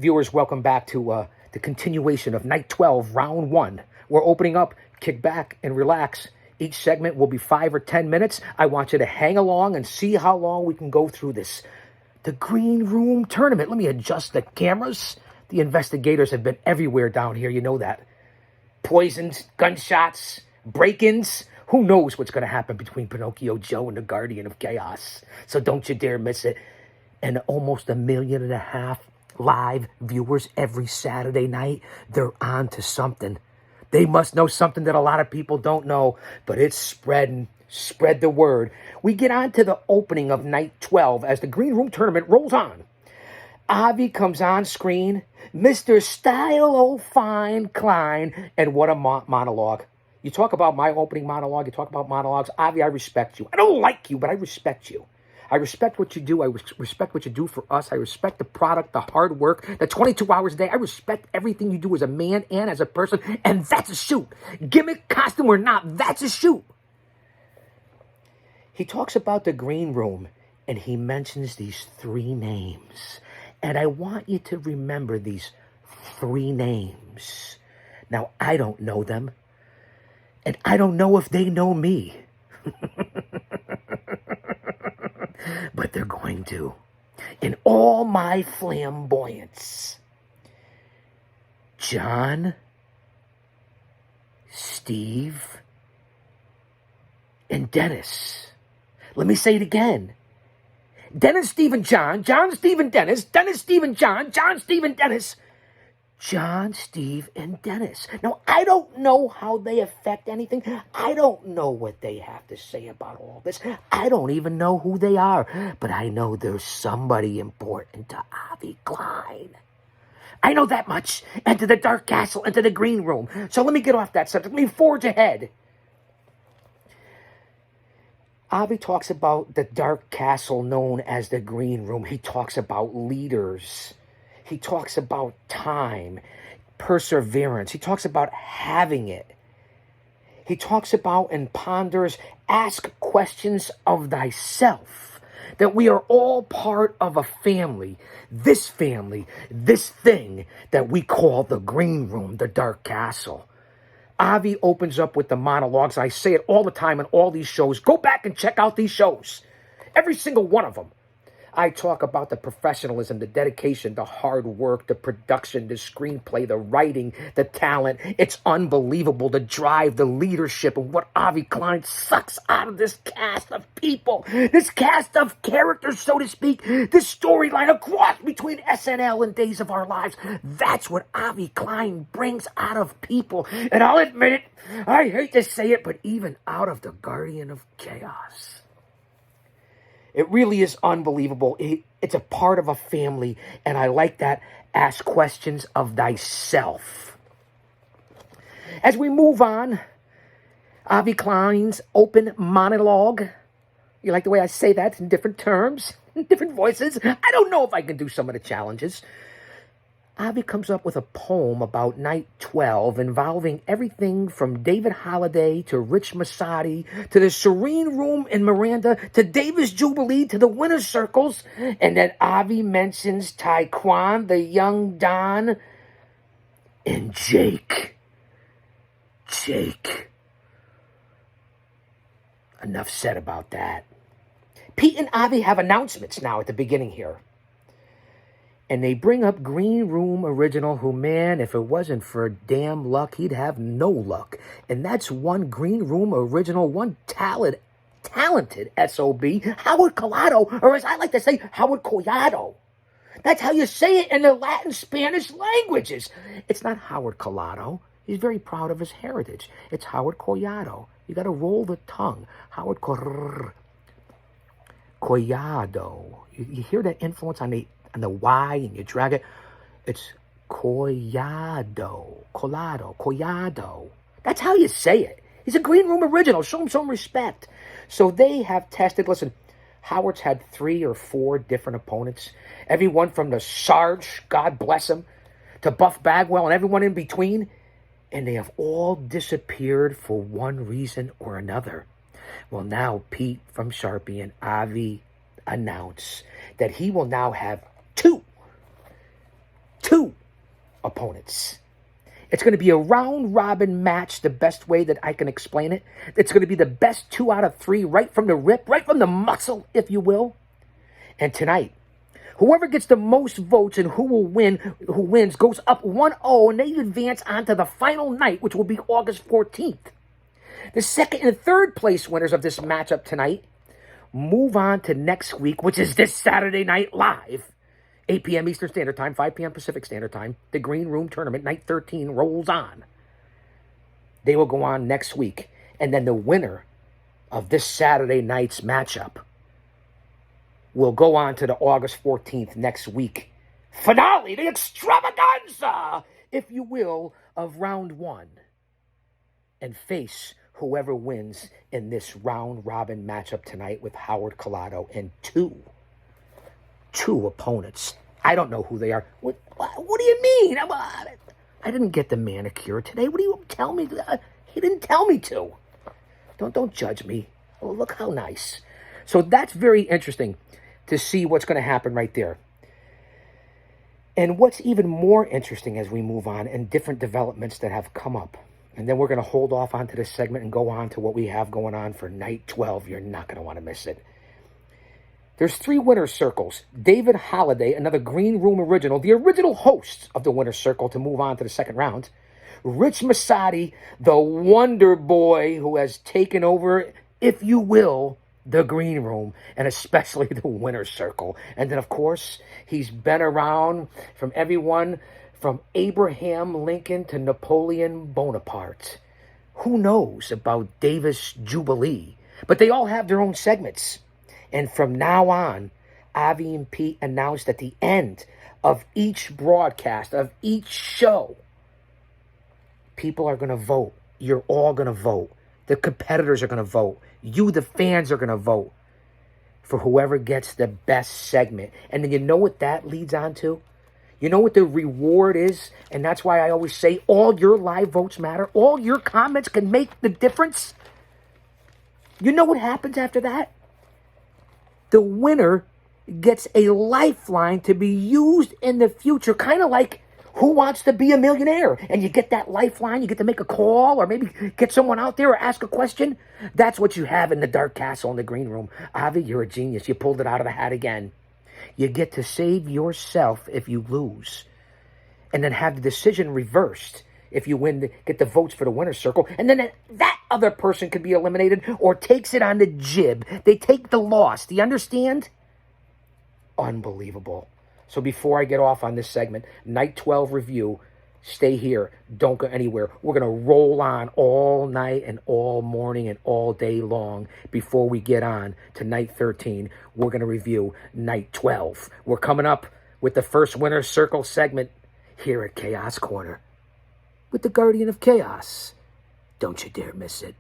Viewers, welcome back to the continuation of Night 12, Round 1. We're opening up. Kick back and relax. Each segment will be 5 or 10 minutes. I want you to hang along and see how long we can go through this. The Green Room Tournament. Let me adjust the cameras. The investigators have been everywhere down here. You know that. Poisons, gunshots, break-ins. Who knows what's going to happen between Pinocchio Joe and the Guardian of Chaos. So don't you dare miss it. And almost 1.5 million live viewers every Saturday night. They're on to something. They must know something that a lot of people don't know, but it's spreading. Spread the word. We get on to the opening of Night 12 as the Green Room Tournament rolls on. Avi comes on screen, Mr. Style O'Fine Klein, and what a monologue. You talk about my opening monologue, you talk about monologues. Avi, I respect you. I don't like you, but I respect you. I respect what you do. I respect what you do for us. I respect the product, the hard work, the 22 hours a day. I respect everything you do as a man and as a person, and that's a shoot. Gimmick, costume or not, that's a shoot. He talks about the Green Room, and he mentions these 3 names. And I want you to remember these 3 names. Now, I don't know them, and I don't know if they know me. But they're going to. In all my flamboyance. John, Steve, and Dennis. Let me say it again. Dennis, Steve, and John. John, Steve, and Dennis. Dennis, Steve, and John. John, Steve, and Dennis. John, Steve, and Dennis. Now, I don't know how they affect anything. I don't know what they have to say about all this. I don't even know who they are. But I know there's somebody important to Avi Klein. I know that much. Enter the Dark Castle, enter the Green Room. So let me get off that subject. Let me forge ahead. Avi talks about the Dark Castle known as the Green Room. He talks about leaders. He talks about time, perseverance. He talks about having it. He talks about and ponders, ask questions of thyself. That we are all part of a family, this thing that we call the Green Room, the Dark Castle. Avi opens up with the monologues. I say it all the time in all these shows. Go back and check out these shows. Every single one of them. I talk about the professionalism, the dedication, the hard work, the production, the screenplay, the writing, the talent. It's unbelievable, the drive, the leadership, and what Avi Klein sucks out of this cast of people, this cast of characters, so to speak, this storyline across between SNL and Days of Our Lives. That's what Avi Klein brings out of people. And I'll admit it, I hate to say it, but even out of the Guardian of Chaos. It really is unbelievable. It's a part of a family, and I like that. Ask questions of thyself. As we move on, Avi Klein's open monologue. You like the way I say that in different terms, in different voices? I don't know if I can do some of the challenges. Avi comes up with a poem about Night 12 involving everything from David Holliday to Rich Masadi to the Serene Room in Miranda to Davis Jubilee to the Winner's Circles. And then Avi mentions Taekwon, the Young Don, and Jake. Enough said about that. Pete and Avi have announcements now at the beginning here. And they bring up Green Room Original, who, man, if it wasn't for damn luck, he'd have no luck. And that's one Green Room Original, one talented SOB, Howard Collado, or as I like to say, Howard Collado. That's how you say it in the Latin Spanish languages. It's not Howard Collado. He's very proud of his heritage. It's Howard Collado. You got to roll the tongue. Howard Collado. You hear that influence on the Y, and you drag it. It's Collado. That's how you say it. He's a Green Room Original. Show him some respect. So they have tested. Listen, Howard's had 3 or 4 different opponents. Everyone from the Sarge, God bless him, to Buff Bagwell and everyone in between. And they have all disappeared for one reason or another. Well, now Pete from Sharpie and Avi announce that he will now have two opponents. It's going to be a round-robin match, the best way that I can explain it. It's going to be the best 2 out of 3, right from the rip, right from the muscle, if you will. And tonight, whoever gets the most votes and who wins, goes up 1-0, and they advance on to the final night, which will be August 14th. The second and third place winners of this matchup tonight move on to next week, which is this Saturday night live. 8 p.m. Eastern Standard Time, 5 p.m. Pacific Standard Time. The Green Room Tournament, Night 13, rolls on. They will go on next week. And then the winner of this Saturday night's matchup will go on to the August 14th next week finale, the extravaganza, if you will, of round 1. And face whoever wins in this round-robin matchup tonight with Howard Collado and two opponents. I don't know who they are. What do you mean? I didn't get the manicure today. What do you tell me? He didn't tell me to. Don't judge me. Oh, look how nice. So that's very interesting to see what's going to happen right there. And what's even more interesting as we move on and different developments that have come up. And then we're going to hold off onto this segment and go on to what we have going on for night 12. You're not going to want to miss it. There's 3 winner's circles. David Holliday, another Green Room original, the original host of the winner's circle to move on to the second round. Rich Masadi, the wonder boy who has taken over, if you will, the Green Room, and especially the winner's circle. And then, of course, he's been around from everyone from Abraham Lincoln to Napoleon Bonaparte. Who knows about Davis Jubilee? But they all have their own segments. And from now on, Avi and Pete announced at the end of each broadcast, of each show, people are going to vote. You're all going to vote. The competitors are going to vote. You, the fans, are going to vote for whoever gets the best segment. And then you know what that leads on to? You know what the reward is? And that's why I always say all your live votes matter. All your comments can make the difference. You know what happens after that? The winner gets a lifeline to be used in the future, kind of like Who Wants to Be a Millionaire? And you get that lifeline, you get to make a call or maybe get someone out there or ask a question. That's what you have in the Dark Castle in the Green Room. Avi, you're a genius. You pulled it out of the hat again. You get to save yourself if you lose and then have the decision reversed if you win, get the votes for the winner's circle. And then that other person could be eliminated or takes it on the jib. They take the loss. Do you understand? Unbelievable. So before I get off on this segment, Night 12 review, stay here. Don't go anywhere. We're going to roll on all night and all morning and all day long before we get on to Night 13. We're going to review Night 12. We're coming up with the first winner's circle segment here at Chaos Corner with the Guardian of Chaos. Don't you dare miss it.